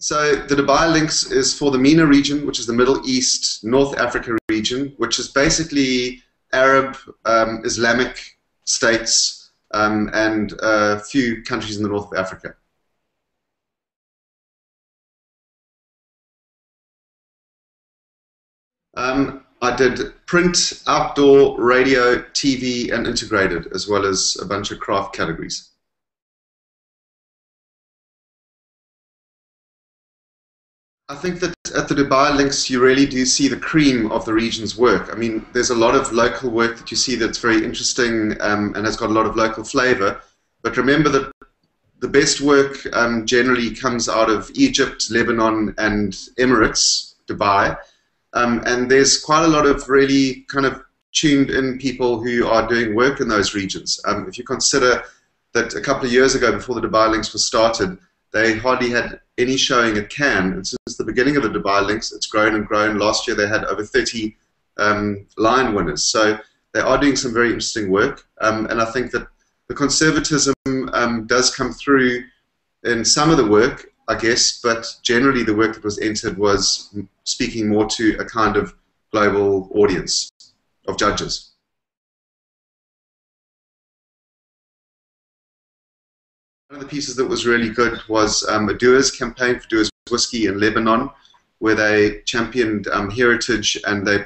So the Dubai Lynx is for the MENA region, which is the Middle East, North Africa region, which is basically Arab, Islamic states, and a few countries in the north of Africa. I did print, outdoor, radio, TV, and integrated, as well as a bunch of craft categories. I think that at the Dubai Lynx, you really do see the cream of the region's work. I mean, there's a lot of local work that you see that's very interesting and has got a lot of local flavor. But remember that the best work generally comes out of Egypt, Lebanon, and Emirates, Dubai. And there's quite a lot of really kind of tuned in people who are doing work in those regions. If you consider that a couple of years ago, before the Dubai Lynx was started, they hardly had any showing at Cannes. And since the beginning of the Dubai Lynx, it's grown and grown. Last year they had over 30 lion winners. So they are doing some very interesting work. And I think that the conservatism does come through in some of the work, I guess, but generally the work that was entered was speaking more to a kind of global audience of judges. One of the pieces that was really good was a Dewar's campaign for Dewar's whiskey in Lebanon, where they championed heritage and they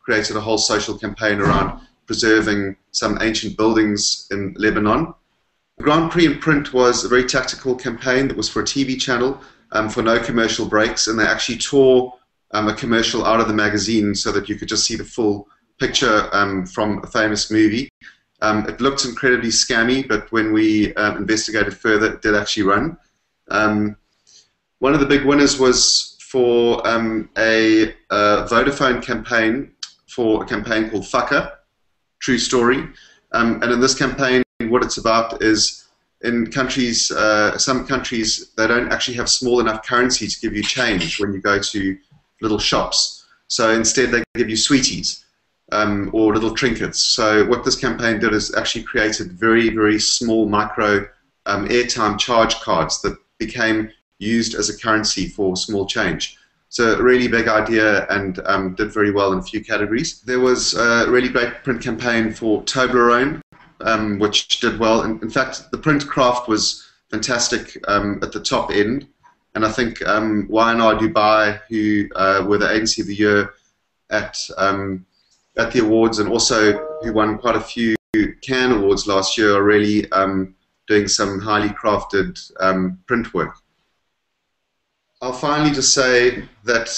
created a whole social campaign around preserving some ancient buildings in Lebanon. The Grand Prix in print was a very tactical campaign that was for a TV channel for no commercial breaks, and they actually tore a commercial out of the magazine so that you could just see the full picture from a famous movie. It looked incredibly scammy, but when we investigated further, it did actually run. One of the big winners was for a Vodafone campaign, for a campaign called Fucker, True Story. And in this campaign, what it's about is in countries, some countries, they don't actually have small enough currency to give you change when you go to little shops. So instead, they give you sweeties. Or little trinkets. So what this campaign did is actually created very, very small micro airtime charge cards that became used as a currency for small change. So a really big idea and did very well in a few categories. There was a really great print campaign for Toblerone, which did well. In fact, the print craft was fantastic at the top end. And I think Y&R Dubai, who were the Agency of the Year at the awards, and also who won quite a few Cannes awards last year, are really doing some highly crafted print work. I'll finally just say that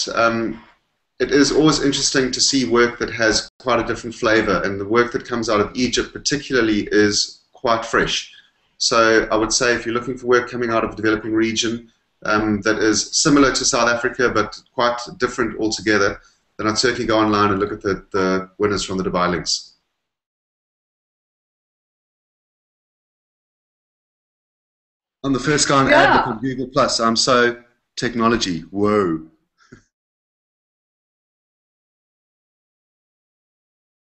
it is always interesting to see work that has quite a different flavor, and the work that comes out of Egypt particularly is quite fresh. So I would say if you're looking for work coming out of a developing region that is similar to South Africa but quite different altogether, then I'd certainly go online and look at the winners from the Dubai Lynx. I'm the first guy on Adlip on Google+. I'm so technology. Whoa.